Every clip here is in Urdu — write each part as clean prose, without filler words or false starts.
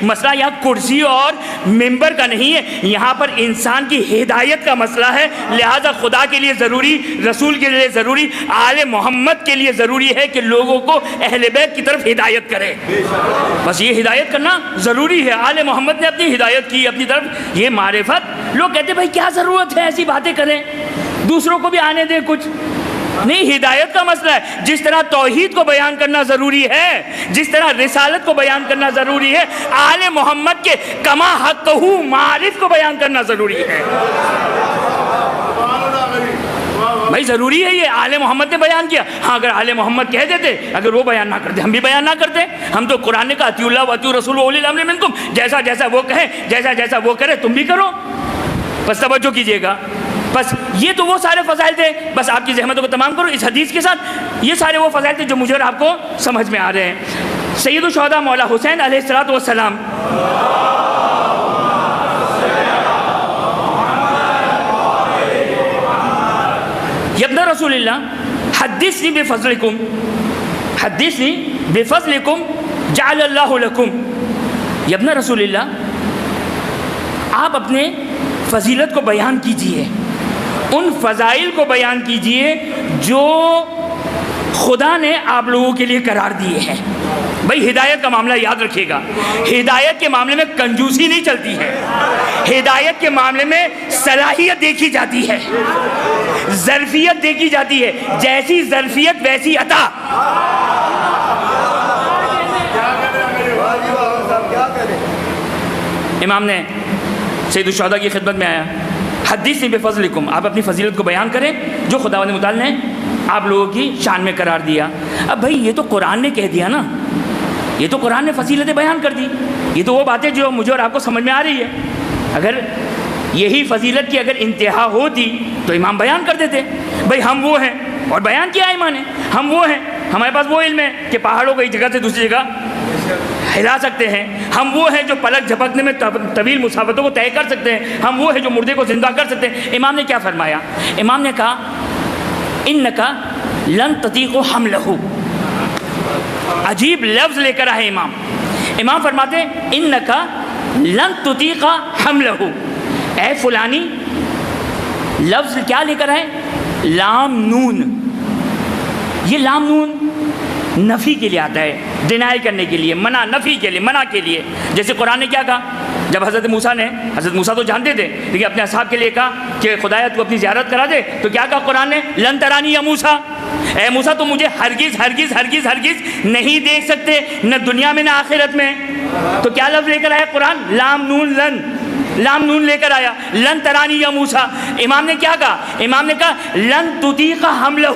مسئلہ یہاں کرسی اور ممبر کا نہیں ہے، یہاں پر انسان کی ہدایت کا مسئلہ ہے۔ لہذا خدا کے لیے ضروری، رسول کے لیے ضروری، آل محمد کے لیے ضروری ہے کہ لوگوں کو اہل بیت کی طرف ہدایت کرے۔ بس یہ ہدایت کرنا ضروری ہے۔ آل محمد نے اپنی ہدایت کی اپنی طرف، یہ معرفت۔ لوگ کہتے ہیں بھائی کیا ضرورت ہے ایسی باتیں کریں، دوسروں کو بھی آنے دیں کچھ۔ نہیں، ہدایت کا مسئلہ ہے۔ جس طرح توحید کو بیان کرنا ضروری ہے، جس طرح رسالت کو بیان کرنا ضروری ہے، آل محمد کے کما حقہ معارف کو بیان کرنا ضروری ہے۔ بھائی ضروری ہے، یہ آل محمد نے بیان کیا۔ ہاں اگر آل محمد کہہ دیتے، اگر وہ بیان نہ کرتے، ہم بھی بیان نہ کرتے۔ ہم تو قرآن نے کہا اطیعوا اللہ واطیعوا الرسول واولی الامر منکم، جیسا جیسا وہ کہیں، جیسا جیسا وہ کرے تم بھی کرو۔ بس توجہ کیجئے گا۔ بس یہ تو وہ سارے فضائل تھے، بس آپ کی زحمتوں کو تمام کرو اس حدیث کے ساتھ۔ یہ سارے وہ فضائل تھے جو مجھے اور آپ کو سمجھ میں آ رہے ہیں۔ سید الشہداء مولا حسین علیہ الصلوۃ والسلام ابن رسول اللہ حدثنی بفضلکم، حدثنی بفضلکم جعل اللہ لکم۔ ابن رسول اللہ، آپ اپنے فضیلت کو بیان کیجئے، ان فضائل کو بیان کیجئے جو خدا نے آپ لوگوں کے لیے قرار دیے ہیں۔ بھائی ہدایت کا معاملہ یاد رکھیے گا، ہدایت کے معاملے میں کنجوسی نہیں چلتی ہے، ہدایت کے معاملے میں صلاحیت دیکھی جاتی ہے، ظرفیت دیکھی جاتی ہے، جیسی ظرفیت ویسی عطا۔ امام نے سید الشہداء کی خدمت میں آیا، حدثنی بفضلکم، آپ اپنی فضیلت کو بیان کریں جو خداوند متعال نے آپ لوگوں کی شان میں قرار دیا۔ اب بھائی یہ تو قرآن نے کہہ دیا نا، یہ تو قرآن نے فضیلتیں بیان کر دی، یہ تو وہ باتیں جو مجھے اور آپ کو سمجھ میں آ رہی ہے۔ اگر یہی فضیلت کی اگر انتہا ہوتی تو امام بیان کر دیتے، بھائی ہم وہ ہیں، اور بیان کیا امام نے، ہم وہ ہیں، ہمارے پاس وہ علم ہے کہ پہاڑوں کو ایک جگہ سے دوسری جگہ ہلا سکتے ہیں، ہم وہ ہیں جو پلک جھپکنے میں طویل مسافتوں کو طے کر سکتے ہیں، ہم وہ ہیں جو مردے کو زندہ کر سکتے ہیں۔ امام نے کیا فرمایا؟ امام نے کہا انکا لن تطیق حملہ۔ عجیب لفظ لے کر آئے امام۔ امام فرماتے ہیں انکا لن تطیق حملہ، اے فلانی، لفظ کیا لے کر آئے؟ لام نون۔ یہ لام نون نفی کے لیے آتا ہے، ڈینائی کرنے کے لیے، منع، نفی کے لیے، منع کے لیے۔ جیسے قرآن نے کیا کہا جب حضرت موسیٰ نے، حضرت موسیٰ تو جانتے تھے لیکن اپنے اصحاب کے لیے کہا کہ خدایا تو اپنی زیارت کرا دے، تو کیا کہا قرآن نے؟ لن ترانی یا موسیٰ، اے موسیٰ تم مجھے ہرگز ہرگز ہرگز ہرگز نہیں دیکھ سکتے، نہ دنیا میں نہ آخرت میں۔ تو کیا لفظ لے کر آیا قرآن؟ لام نون، لن، لام نون لے کر آیا، لن ترانی یا موسیٰ۔ امام نے کیا کہا؟ امام نے کہا لن تطیق حملہ،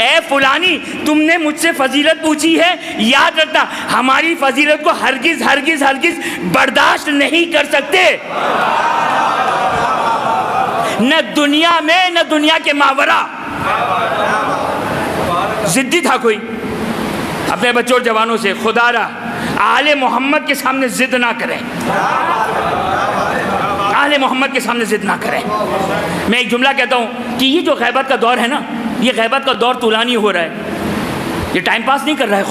اے فلانی تم نے مجھ سے فضیلت پوچھی ہے، یاد رکھنا ہماری فضیلت کو ہرگز ہرگز ہرگز برداشت نہیں کر سکتے، نہ دنیا میں نہ دنیا کے ماورا۔ ضدی تھا کوئی، اپنے بچوں اور جوانوں سے خدا را آل محمد کے سامنے ضد نہ کریں، آل محمد کے سامنے ضد نہ کریں۔ میں ایک جملہ کہتا ہوں کہ یہ جو غیبت کا دور ہے نا، یہ غیبت کا دور طولانی ہو رہا ہے، یہ ٹائم پاس نہیں کر رہا ہے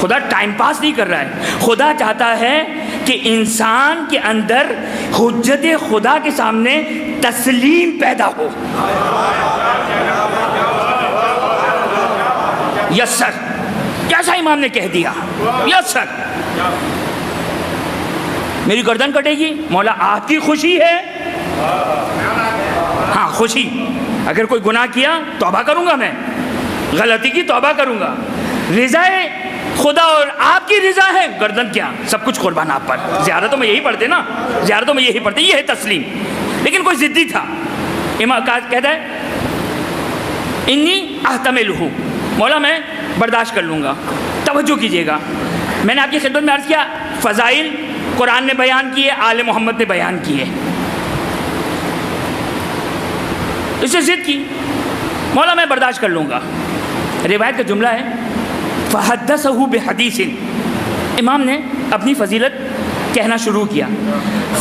خدا ٹائم پاس نہیں کر رہا ہے۔ خدا چاہتا ہے کہ انسان کے اندر حجت خدا کے سامنے تسلیم پیدا ہو۔ یس سر، کیسا امام نے کہہ دیا، یس سر، میری گردن کٹے گی، مولا آپ کی خوشی ہے، ہاں خوشی، اگر کوئی گناہ کیا توبہ کروں گا، میں غلطی کی توبہ کروں گا، رضا خدا اور آپ کی رضا ہے، گردن کیا، سب کچھ قربان آپ پر۔ زیارتوں میں یہی پڑھتے نا، زیارتوں میں یہی پڑھتے، یہ ہے تسلیم۔ لیکن کوئی ضدی تھا، امام کہتا ہے انی احتملہ، مولا میں برداشت کر لوں گا۔ توجہ کیجئے گا، میں نے آپ کی خدمت میں عرض کیا فضائل قرآن نے بیان کیے، آل محمد نے بیان کیے، اس سے ضد کی، مولا میں برداشت کر لوں گا۔ روایت کا جملہ ہے فحدثہ بحدیث، امام نے اپنی فضیلت کہنا شروع کیا،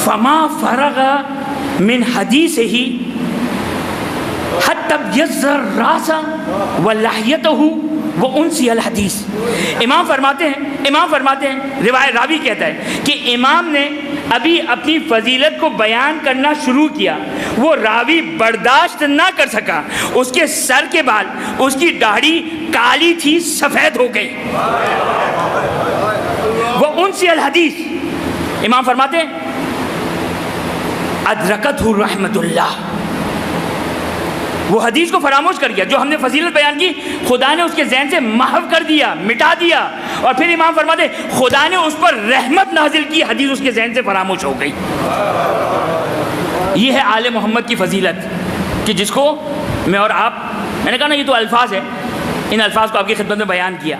فما فرغ من حدیثہ حتی ابیض الراس ولحیتہ وانسی الحدیث۔ امام فرماتے ہیں امام فرماتے ہیں، روایت راوی کہتا ہے کہ امام نے ابھی اپنی فضیلت کو بیان کرنا شروع کیا، وہ راوی برداشت نہ کر سکا، اس کے سر کے بال، اس کی داڑھی کالی تھی، سفید ہو گئی۔ وہ انسی الحدیث، امام فرماتے ہیں ادرکتہ رحمت اللہ، وہ حدیث کو فراموش کر گیا، جو ہم نے فضیلت بیان کی خدا نے اس کے ذہن سے محو کر دیا، مٹا دیا، اور پھر امام فرماتے خدا نے اس پر رحمت نازل کی، حدیث اس کے ذہن سے فراموش ہو گئی۔ یہ ہے آل محمد کی فضیلت کہ جس کو میں اور آپ، میں نے کہا نا یہ تو الفاظ ہے، ان الفاظ کو آپ کی خدمت میں بیان کیا۔